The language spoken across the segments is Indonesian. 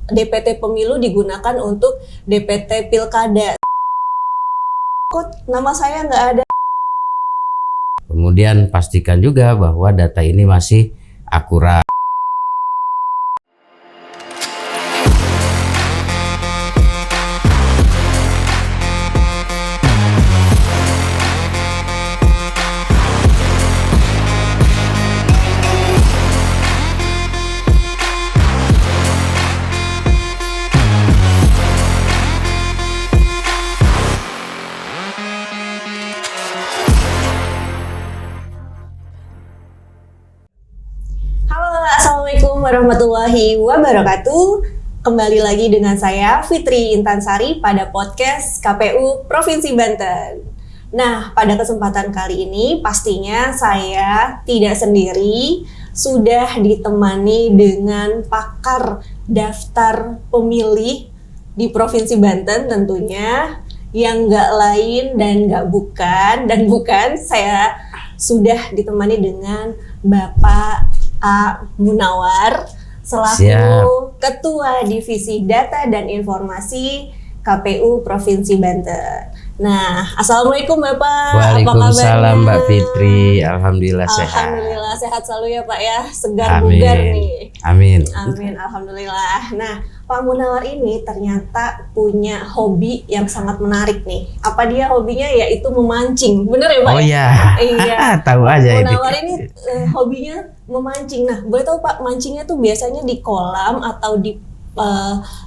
DPT pemilu digunakan untuk DPT pilkada. Kok nama saya nggak ada? Kemudian pastikan juga bahwa data ini masih akurat. Assalamualaikum warahmatullahi wabarakatuh. Kembali lagi dengan saya Fitri Intansari pada podcast KPU Provinsi Banten. Nah, pada kesempatan kali ini pastinya saya tidak sendiri, sudah ditemani dengan pakar daftar pemilih di Provinsi Banten tentunya, yang nggak lain dan bukan, saya sudah ditemani dengan Bapak A. Munawar selaku Ketua Divisi Data dan Informasi KPU Provinsi Banten. Nah, Assalamualaikum Bapak. Waalaikumsalam Mbak Fitri. Alhamdulillah sehat. Alhamdulillah sehat selalu ya Pak ya. Segar bugar nih. Amin. Amin. Alhamdulillah. Nah, Pak Munawar ini ternyata punya hobi yang sangat menarik nih. Apa dia hobinya? Yaitu memancing. Bener ya Pak? Oh ya. Iya. Tahu aja ini. Munawar ini hobinya memancing. Nah, boleh tahu Pak, mancingnya tuh biasanya di kolam atau di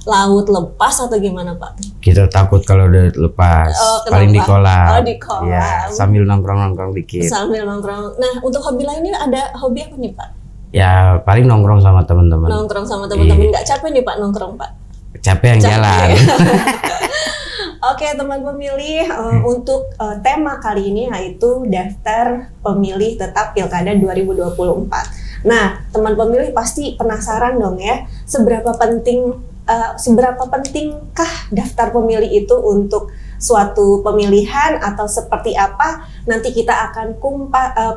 laut lepas atau gimana Pak? Kita takut kalau udah lepas. Paling di kolam. Oh, di kolam. Ya, sambil nongkrong-nongkrong dikit. Sambil nongkrong. Nah, untuk hobi lainnya ada hobi apa nih Pak? Ya, paling nongkrong sama teman-teman. Nongkrong sama teman-teman. Nggak capek nih Pak nongkrong Pak? Capek yang jalan. Oke teman pemilih, untuk tema kali ini yaitu daftar pemilih tetap Pilkada 2024. Nah, teman pemilih pasti penasaran dong ya, seberapa pentingkah daftar pemilih itu untuk suatu pemilihan atau seperti apa? Nanti kita akan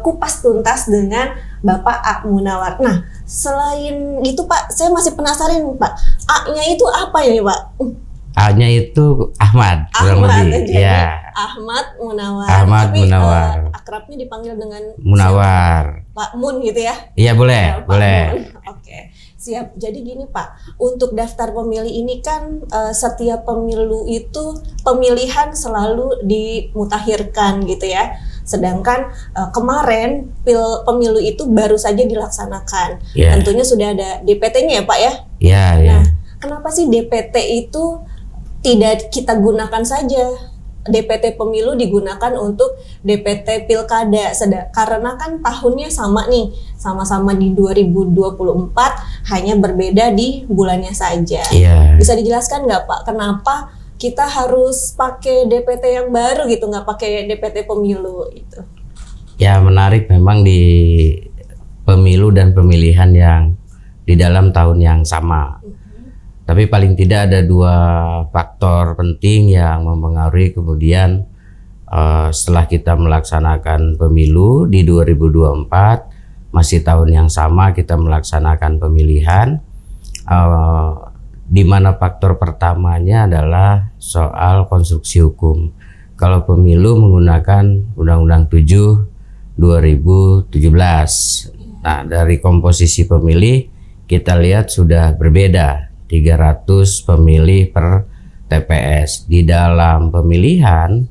kupas tuntas dengan Bapak A. Munawar. Nah, selain itu Pak, saya masih penasaran Pak, A-nya itu apa ya Pak? A-nya itu Ahmad. Jadi ya. Ahmad Munawar. Ahmad tapi, Munawar. Akrabnya dipanggil dengan Munawar. Pak Mun gitu ya? Iya boleh, Ya, boleh. Oke, siap. Jadi gini Pak, untuk daftar pemilih ini kan setiap pemilu itu pemilihan selalu dimutakhirkan gitu ya. Sedangkan kemarin pemilu itu baru saja dilaksanakan. Yeah. Tentunya sudah ada DPT-nya ya Pak ya? Iya, iya. Nah, kenapa sih DPT itu tidak kita gunakan saja? DPT pemilu digunakan untuk DPT pilkada, karena kan tahunnya sama nih, sama-sama di 2024, hanya berbeda di bulannya saja. Iya. Bisa dijelaskan nggak Pak, kenapa kita harus pakai DPT yang baru gitu, nggak pakai DPT pemilu gitu? Ya menarik memang di pemilu dan pemilihan yang di dalam tahun yang sama. Tapi paling tidak ada dua faktor penting yang mempengaruhi kemudian setelah kita melaksanakan pemilu di 2024, masih tahun yang sama kita melaksanakan pemilihan, di mana faktor pertamanya adalah soal konstruksi hukum. Kalau pemilu menggunakan Undang-Undang 7 2017. Nah, dari komposisi pemilih kita lihat sudah berbeda. 300 pemilih per TPS. Di dalam pemilihan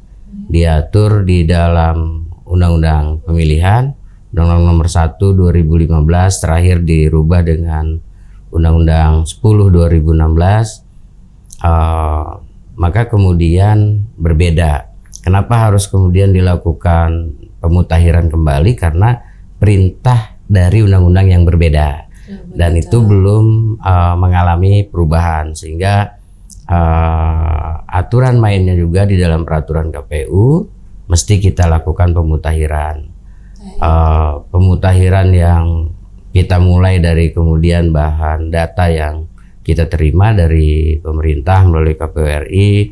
diatur di dalam Undang-Undang Pemilihan, Undang-Undang Nomor 1 2015, terakhir dirubah dengan Undang-Undang 10 2016. Maka kemudian berbeda. Kenapa harus kemudian dilakukan pemutakhiran kembali? Karena perintah dari undang-undang yang berbeda. Dan itu belum mengalami perubahan, sehingga aturan mainnya juga di dalam peraturan KPU mesti kita lakukan pemutakhiran. Pemutakhiran yang kita mulai dari kemudian bahan data yang kita terima dari pemerintah melalui KPU RI,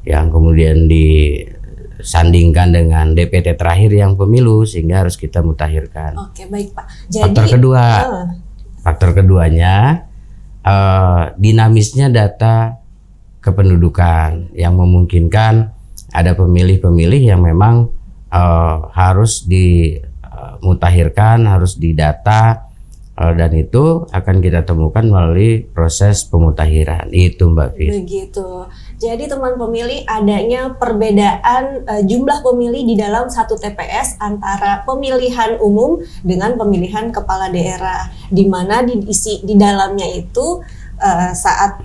yang kemudian disandingkan dengan DPT terakhir yang pemilu, sehingga harus kita mutakhirkan. Oke, baik Pak. Jadi Faktor keduanya dinamisnya data kependudukan yang memungkinkan ada pemilih-pemilih yang memang harus dimutakhirkan, harus didata, dan itu akan kita temukan melalui proses pemutakhiran itu, Mbak Fir. Begitu. Jadi teman pemilih, adanya perbedaan jumlah pemilih di dalam satu TPS antara pemilihan umum dengan pemilihan kepala daerah, di mana di dalamnya itu saat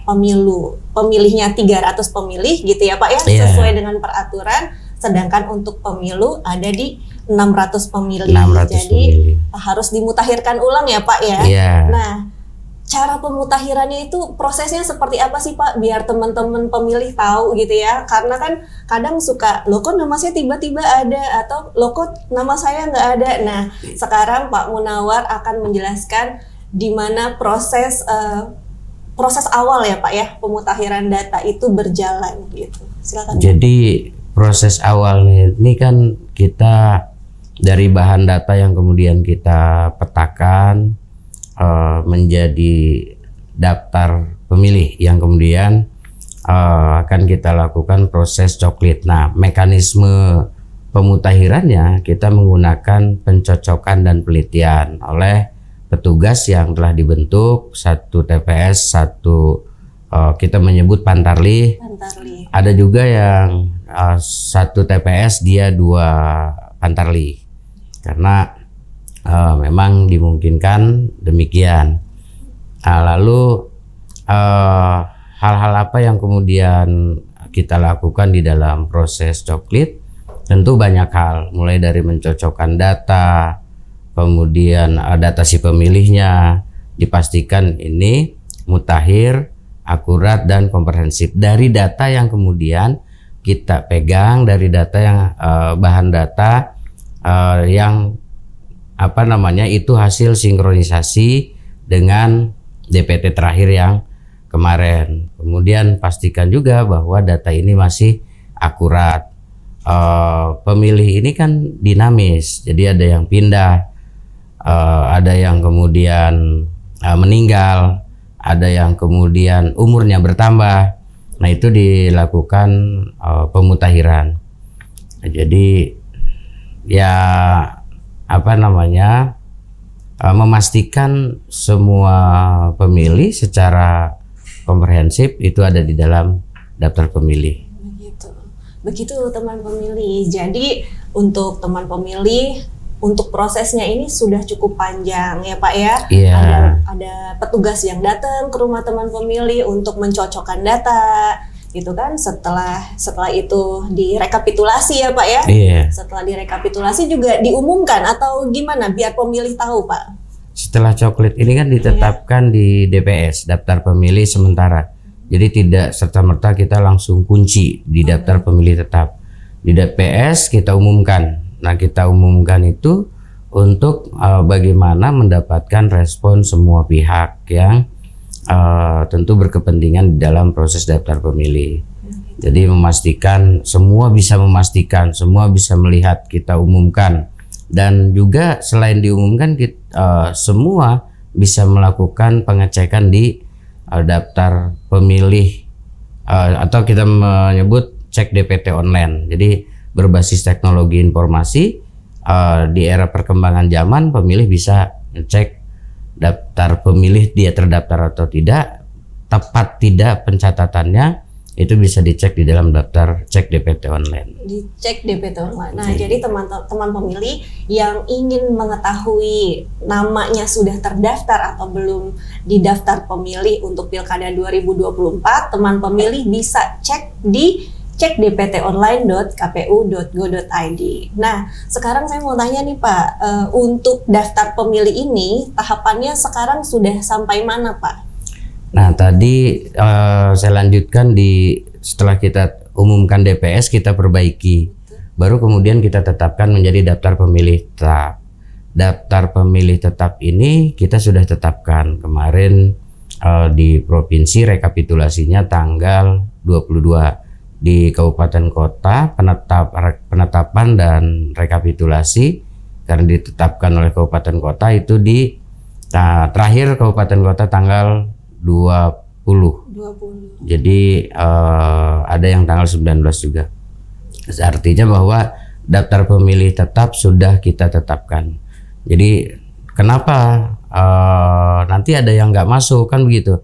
pemilihnya 300 pemilih gitu ya Pak ya, sesuai dengan peraturan, sedangkan untuk pemilu ada di 600 pemilih. 600 Jadi pemilih. harus dimutakhirkan ulang ya Pak ya. Nah, cara pemutakhirannya itu prosesnya seperti apa sih Pak, biar teman-teman pemilih tahu gitu ya, karena kan kadang suka loh kok nama saya tiba-tiba ada, atau loh kok nama saya nggak ada. Nah, sekarang Pak Munawar akan menjelaskan di mana proses awal ya Pak ya, pemutakhiran data itu berjalan gitu. Silakan. Jadi proses awalnya ini kan kita dari bahan data yang kemudian kita petakan menjadi daftar pemilih yang kemudian akan kita lakukan proses coklit. Nah, mekanisme pemutakhirannya kita menggunakan pencocokan dan penelitian oleh petugas yang telah dibentuk, satu TPS, satu kita menyebut pantarlih. Ada juga yang satu TPS dia 2 pantarlih, karena memang dimungkinkan demikian. Lalu hal-hal apa yang kemudian kita lakukan di dalam proses coklit? Tentu banyak hal, mulai dari mencocokkan data, kemudian data si pemilihnya dipastikan ini mutakhir, akurat dan komprehensif dari data yang kemudian kita pegang, dari data yang bahan data yang itu hasil sinkronisasi dengan DPT terakhir yang kemarin. Kemudian pastikan juga bahwa data ini masih akurat. Pemilih ini kan dinamis, jadi ada yang pindah, ada yang kemudian meninggal, ada yang kemudian umurnya bertambah. Nah, itu dilakukan pemutakhiran. Nah, jadi ya memastikan semua pemilih secara komprehensif itu ada di dalam daftar pemilih. Begitu teman pemilih. Jadi untuk teman pemilih, untuk prosesnya ini sudah cukup panjang ya Pak ya. Ada petugas yang datang ke rumah teman pemilih untuk mencocokkan data gitu kan. Setelah itu direkapitulasi ya Pak ya. Setelah direkapitulasi juga diumumkan atau gimana biar pemilih tahu Pak? Setelah coklit ini kan ditetapkan di DPS, daftar pemilih sementara. Jadi tidak serta-merta kita langsung kunci di daftar pemilih tetap. Di DPS kita umumkan. Nah, kita umumkan itu untuk bagaimana mendapatkan respon semua pihak yang tentu berkepentingan di dalam proses daftar pemilih. Jadi semua bisa memastikan, semua bisa melihat, kita umumkan. Dan juga selain diumumkan, semua bisa melakukan pengecekan di daftar pemilih atau kita menyebut cek DPT online. Jadi berbasis teknologi informasi, di era perkembangan zaman pemilih bisa ngecek daftar pemilih dia terdaftar atau tidak, tepat tidak pencatatannya, itu bisa dicek di dalam daftar cek DPT online. Dicek DPT online. Nah, jadi teman-teman pemilih yang ingin mengetahui namanya sudah terdaftar atau belum di daftar pemilih untuk Pilkada 2024, teman pemilih bisa cek di cekdptonline.kpu.go.id. Nah, sekarang saya mau tanya nih Pak, untuk daftar pemilih ini tahapannya sekarang sudah sampai mana Pak? Nah, tadi saya lanjutkan setelah kita umumkan DPS, kita perbaiki, baru kemudian kita tetapkan menjadi daftar pemilih tetap. Daftar pemilih tetap ini kita sudah tetapkan kemarin di provinsi, rekapitulasinya tanggal 22. Di kabupaten kota penetapan dan rekapitulasi karena ditetapkan oleh kabupaten kota itu terakhir kabupaten kota tanggal 20. Jadi ada yang tanggal 19 juga. Artinya bahwa daftar pemilih tetap sudah kita tetapkan. Jadi kenapa nanti ada yang nggak masuk kan begitu.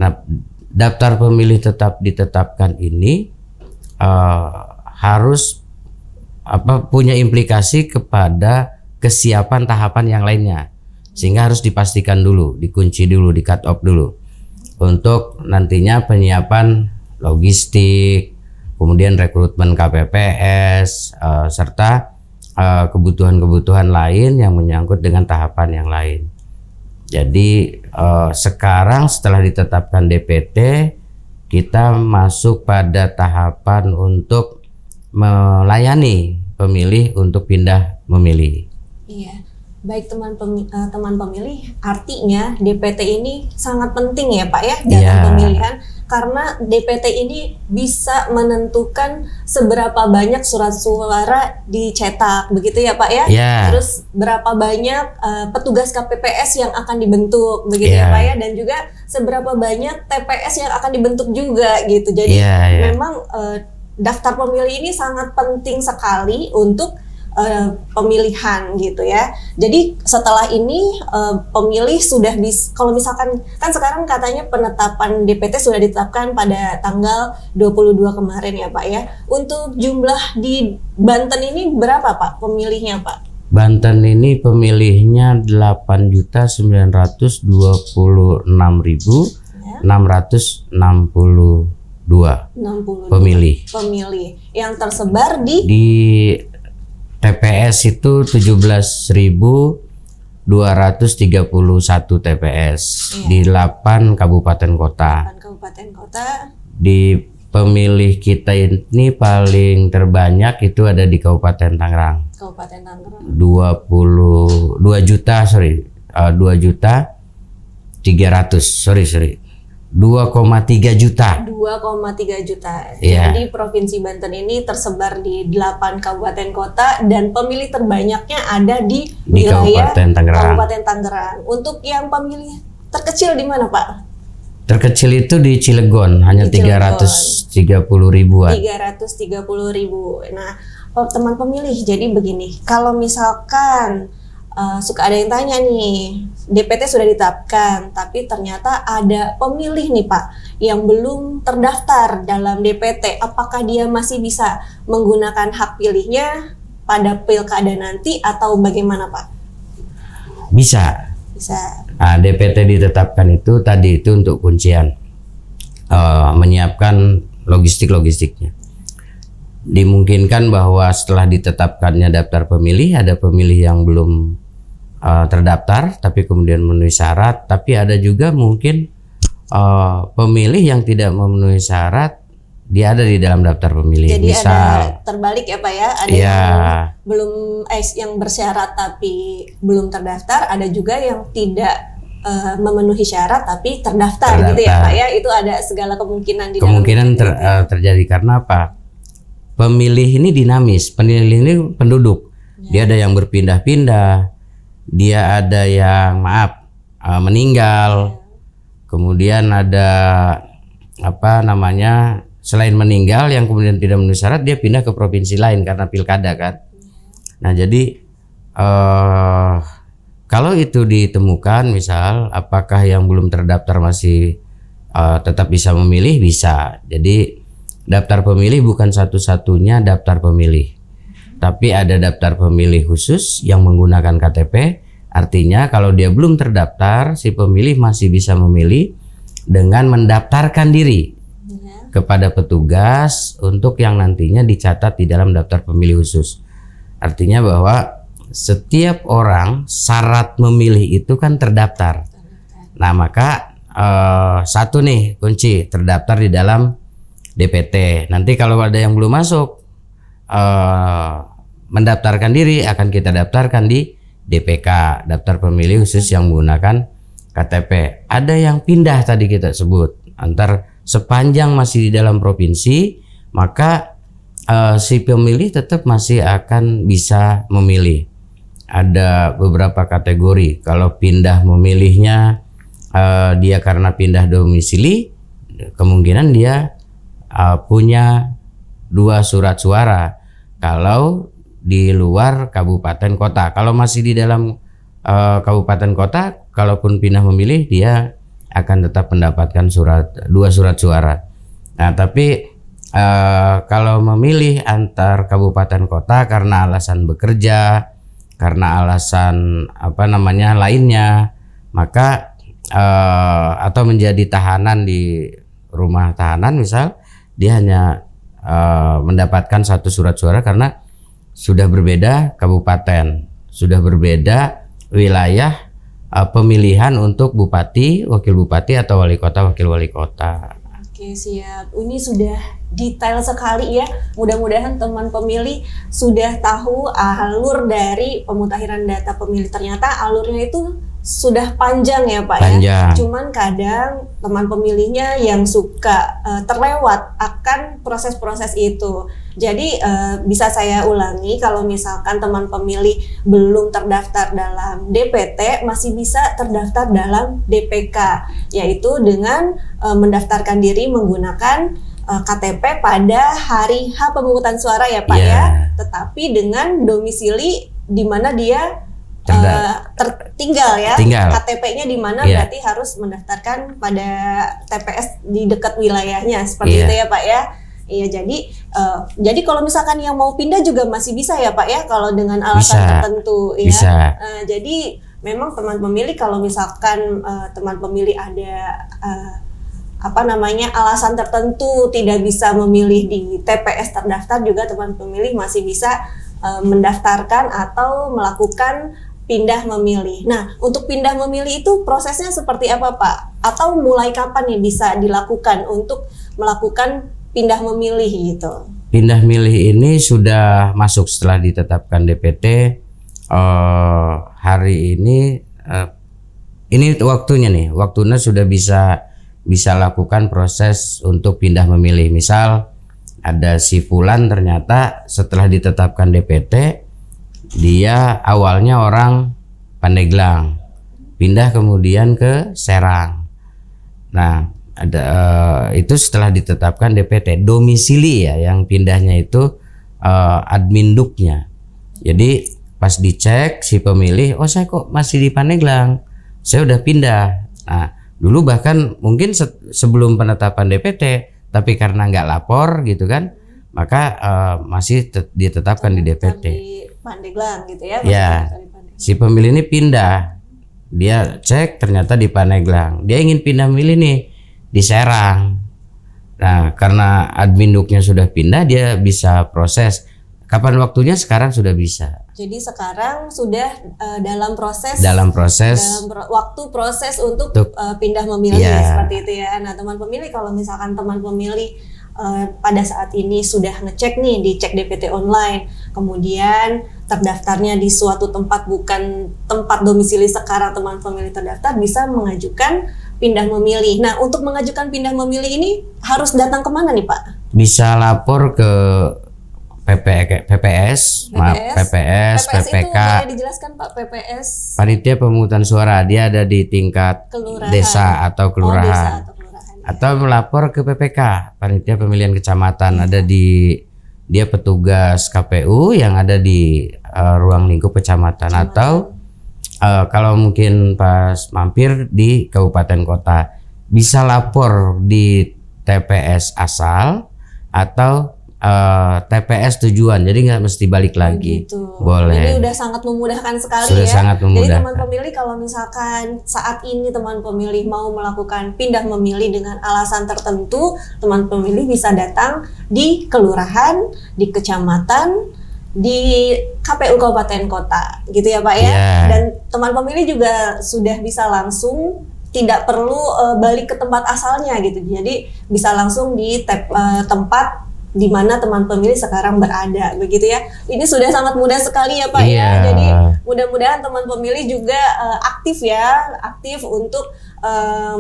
Nah, daftar pemilih tetap ditetapkan ini harus punya implikasi kepada kesiapan tahapan yang lainnya, sehingga harus dipastikan dulu, dikunci dulu, di cut off dulu untuk nantinya penyiapan logistik, kemudian rekrutmen KPPS, serta kebutuhan-kebutuhan lain yang menyangkut dengan tahapan yang lain. Jadi sekarang setelah ditetapkan DPT, kita masuk pada tahapan untuk melayani pemilih untuk pindah memilih. Iya, baik teman pemilih, artinya DPT ini sangat penting ya Pak ya dalam pemilihan, karena DPT ini bisa menentukan seberapa banyak surat suara dicetak, begitu ya Pak ya? Terus berapa banyak petugas KPPS yang akan dibentuk, begitu ya Pak ya? Dan juga seberapa banyak TPS yang akan dibentuk juga gitu. Jadi memang daftar pemilih ini sangat penting sekali untuk pemilihan gitu ya. Jadi setelah ini pemilih sudah kalau misalkan kan sekarang katanya penetapan DPT sudah ditetapkan pada tanggal 22 kemarin ya Pak ya. Untuk jumlah di Banten ini berapa Pak pemilihnya Pak? Banten ini pemilihnya 8.922.662 pemilih yang tersebar di TPS itu 17.231 TPS di 8 kabupaten kota. Di pemilih kita ini paling terbanyak itu ada di Kabupaten Tangerang. 2 juta 2,3 juta. 2,3 juta. Jadi Provinsi Banten ini tersebar di 8 kabupaten kota dan pemilih terbanyaknya ada di wilayah Kabupaten Tangerang. Untuk yang pemilih terkecil di mana Pak? Terkecil itu di Cilegon, hanya 330 ribuan. 330 ribu. Nah, teman pemilih, jadi begini, kalau misalkan suka ada yang tanya nih, DPT sudah ditetapkan, tapi ternyata ada pemilih nih Pak yang belum terdaftar dalam DPT, apakah dia masih bisa menggunakan hak pilihnya pada pilkada nanti atau bagaimana Pak? Bisa. Nah, DPT ditetapkan itu tadi itu untuk kuncian, menyiapkan logistiknya. Dimungkinkan bahwa setelah ditetapkannya daftar pemilih, ada pemilih yang belum terdaftar tapi kemudian memenuhi syarat, tapi ada juga mungkin pemilih yang tidak memenuhi syarat, dia ada di dalam daftar pemilih. Jadi ada terbalik ya Pak ya, ada yang belum yang bersyarat tapi belum terdaftar, ada juga yang tidak memenuhi syarat tapi terdaftar gitu ya Pak ya. Itu ada segala kemungkinan di dalam terjadi. Karena apa? Pemilih ini dinamis, pemilih ini penduduk. Dia ada yang berpindah-pindah, dia ada yang meninggal, kemudian ada selain meninggal yang kemudian tidak memenuhi syarat, dia pindah ke provinsi lain karena pilkada kan. Nah jadi kalau itu ditemukan, misal apakah yang belum terdaftar masih tetap bisa memilih, bisa. Jadi daftar pemilih bukan satu-satunya daftar pemilih, tapi ada daftar pemilih khusus yang menggunakan KTP. Artinya kalau dia belum terdaftar, si pemilih masih bisa memilih dengan mendaftarkan diri kepada petugas untuk yang nantinya dicatat di dalam daftar pemilih khusus. Artinya bahwa setiap orang syarat memilih itu kan terdaftar. Nah maka satu nih kunci, terdaftar di dalam DPT. Nanti kalau ada yang belum masuk mendaftarkan diri, akan kita daftarkan di DPK, daftar pemilih khusus yang menggunakan KTP. Ada yang pindah tadi kita sebut, sepanjang masih di dalam provinsi, maka si pemilih tetap masih akan bisa memilih. Ada beberapa kategori. Kalau pindah memilihnya dia karena pindah domisili, kemungkinan dia punya 2 surat suara kalau di luar kabupaten kota. Kalau masih di dalam kabupaten kota, kalaupun pindah memilih, dia akan tetap mendapatkan 2 surat suara. Nah, tapi kalau memilih antar kabupaten kota karena alasan bekerja, karena alasan lainnya, maka atau menjadi tahanan di rumah tahanan misal, dia hanya mendapatkan 1 surat suara karena sudah berbeda kabupaten, sudah berbeda wilayah pemilihan untuk bupati, wakil bupati, atau wali kota, wakil wali kota. Oke, siap. Ini sudah detail sekali ya. Mudah-mudahan teman pemilih sudah tahu alur dari pemutakhiran data pemilih. Ternyata alurnya itu sudah panjang ya Pak ya. Cuman kadang teman pemilihnya yang suka terlewat akan proses-proses itu. Jadi bisa saya ulangi, kalau misalkan teman pemilih belum terdaftar dalam DPT, masih bisa terdaftar dalam DPK, yaitu dengan mendaftarkan diri menggunakan KTP pada hari H pemungutan suara ya Pak ya. Tetapi dengan domisili di mana dia tertinggal ya, KTP-nya di mana berarti harus mendaftarkan pada TPS di dekat wilayahnya, seperti itu ya Pak ya. Iya, jadi kalau misalkan yang mau pindah juga masih bisa ya Pak ya, kalau dengan alasan tertentu ya. Jadi memang teman pemilih, kalau misalkan teman pemilih ada alasan tertentu tidak bisa memilih di TPS terdaftar, juga teman pemilih masih bisa mendaftarkan atau melakukan pindah memilih. Nah, untuk pindah memilih itu prosesnya seperti apa Pak? Atau mulai kapan nih bisa dilakukan untuk melakukan pindah memilih gitu? Pindah milih ini sudah masuk setelah ditetapkan DPT. Hari ini waktunya sudah bisa lakukan proses untuk pindah memilih. Misal ada si Fulan, ternyata setelah ditetapkan DPT, dia awalnya orang Pandeglang, pindah kemudian ke Serang. Nah, itu setelah ditetapkan DPT, domisili ya yang pindahnya itu admin duknya. Jadi pas dicek si pemilih, oh saya kok masih di Pandeglang, saya udah pindah. Nah, dulu bahkan mungkin sebelum penetapan DPT, tapi karena nggak lapor gitu kan, maka masih ditetapkan di DPT. Di Pandeglang gitu ya? Ya, si pemilih ini pindah, dia cek ternyata di Pandeglang, dia ingin pindah milih nih di Serang. Nah, karena admin duknya sudah pindah, dia bisa proses. Kapan waktunya? Sekarang sudah bisa. Jadi sekarang sudah dalam waktu proses untuk pindah memilih, seperti itu ya. Nah, teman pemilih, kalau misalkan teman pemilih pada saat ini sudah ngecek nih, dicek DPT online, kemudian terdaftarnya di suatu tempat bukan tempat domisili sekarang teman pemilih terdaftar, bisa mengajukan pindah memilih. Nah, untuk mengajukan pindah memilih ini harus datang kemana nih Pak? Bisa lapor ke PPS, PPK. Boleh dijelaskan Pak, PPS? Panitia Pemungutan Suara, dia ada di tingkat desa atau kelurahan. Atau melapor ke PPK, Panitia Pemilihan Kecamatan, ada dia petugas KPU yang ada di ruang lingkup kecamatan. Atau kalau mungkin pas mampir di kabupaten kota, bisa lapor di TPS asal atau TPS tujuan, jadi nggak mesti balik lagi. Gitu. Boleh. Ini udah sangat memudahkan sekali. Sudah ya. Sangat memudahkan. Jadi teman pemilih, kalau misalkan saat ini teman pemilih mau melakukan pindah memilih dengan alasan tertentu, teman pemilih bisa datang di kelurahan, di kecamatan, di KPU kabupaten kota, gitu ya Pak ya. Dan teman pemilih juga sudah bisa langsung, tidak perlu balik ke tempat asalnya gitu. Jadi bisa langsung di tempat di mana teman pemilih sekarang berada, begitu ya. Ini sudah sangat mudah sekali ya Pak ya. Jadi mudah-mudahan teman pemilih juga aktif untuk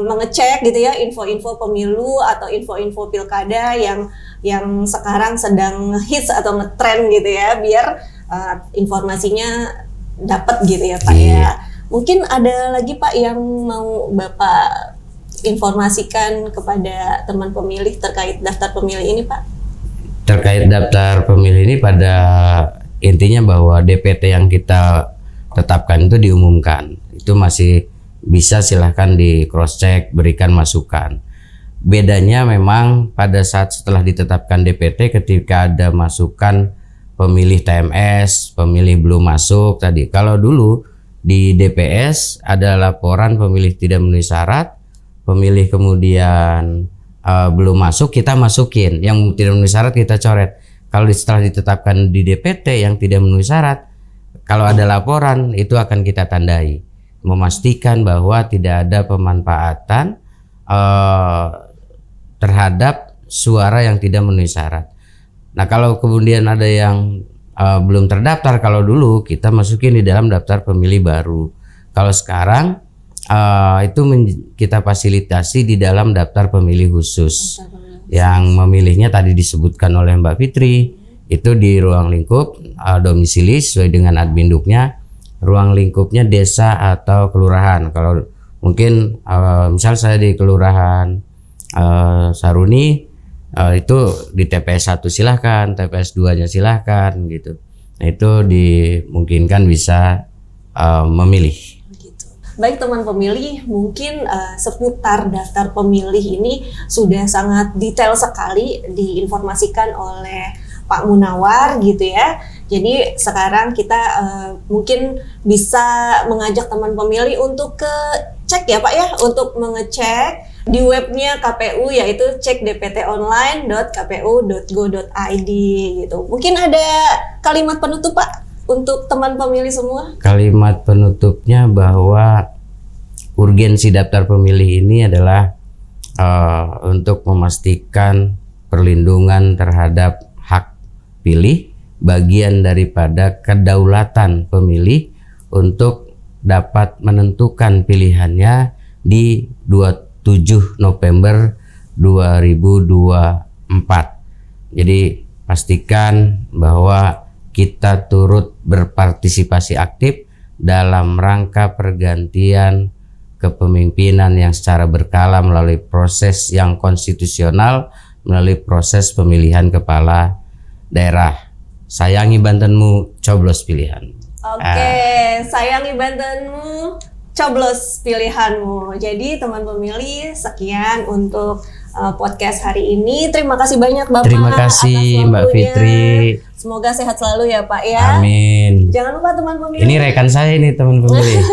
mengecek gitu ya info-info pemilu atau info-info pilkada yang sekarang sedang hits atau ngetrend gitu ya, biar informasinya dapat gitu ya Pak ya. Mungkin ada lagi Pak yang mau Bapak informasikan kepada teman pemilih terkait daftar pemilih ini Pak? Terkait daftar pemilih ini, pada intinya bahwa DPT yang kita tetapkan itu diumumkan. Itu masih bisa, silahkan di cross check, berikan masukan. Bedanya memang pada saat setelah ditetapkan DPT, ketika ada masukan pemilih TMS, pemilih belum masuk tadi. Kalau dulu di DPS ada laporan pemilih tidak memenuhi syarat, pemilih kemudian belum masuk, kita masukin. Yang tidak memenuhi syarat kita coret. Kalau setelah ditetapkan di DPT yang tidak memenuhi syarat, kalau ada laporan itu akan kita tandai, memastikan bahwa tidak ada pemanfaatan terhadap suara yang tidak memenuhi syarat. Nah, kalau kemudian ada yang belum terdaftar, kalau dulu kita masukin di dalam daftar pemilih baru. Kalau sekarang itu kita fasilitasi di dalam daftar pemilih khusus. Yang memilihnya tadi disebutkan oleh Mbak Fitri, itu di ruang lingkup domisili sesuai dengan adminduknya, ruang lingkupnya desa atau kelurahan. Kalau mungkin misal saya di kelurahan Saruni, itu di TPS 1 silahkan, TPS 2-nya silahkan gitu. Nah, itu dimungkinkan bisa memilih. Baik teman pemilih, mungkin seputar daftar pemilih ini sudah sangat detail sekali diinformasikan oleh Pak Munawar gitu ya. Jadi sekarang kita mungkin bisa mengajak teman pemilih untuk ke cek ya Pak ya, untuk mengecek di webnya KPU, yaitu cekdptonline.kpu.go.id gitu. Mungkin ada kalimat penutup Pak untuk teman pemilih semua? Kalimat penutupnya bahwa urgensi daftar pemilih ini adalah untuk memastikan perlindungan terhadap hak pilih, bagian daripada kedaulatan pemilih untuk dapat menentukan pilihannya di 27 November 2024. Jadi pastikan bahwa kita turut berpartisipasi aktif dalam rangka pergantian kepemimpinan yang secara berkala melalui proses yang konstitusional, melalui proses pemilihan kepala daerah. Sayangi Bantenmu, coblos pilihan. Oke, sayangi Bantenmu, coblos pilihanmu. Jadi teman pemilih, sekian untuk podcast hari ini. Terima kasih banyak Bapak. Terima kasih Mbak Fitri. Semoga sehat selalu ya Pak ya. Amin. Jangan lupa teman pemilih. Ini rekan saya ini teman pemilih.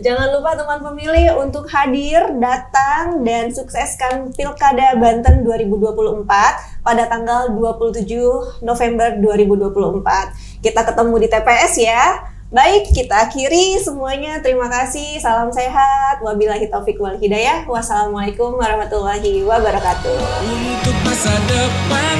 Jangan lupa teman pemilih untuk hadir, datang, dan sukseskan Pilkada Banten 2024 pada tanggal 27 November 2024. Kita ketemu di TPS ya. Baik, kita akhiri semuanya. Terima kasih. Salam sehat. Wabillahi taufik wal hidayah. Wassalamualaikum warahmatullahi wabarakatuh. Untuk masa depan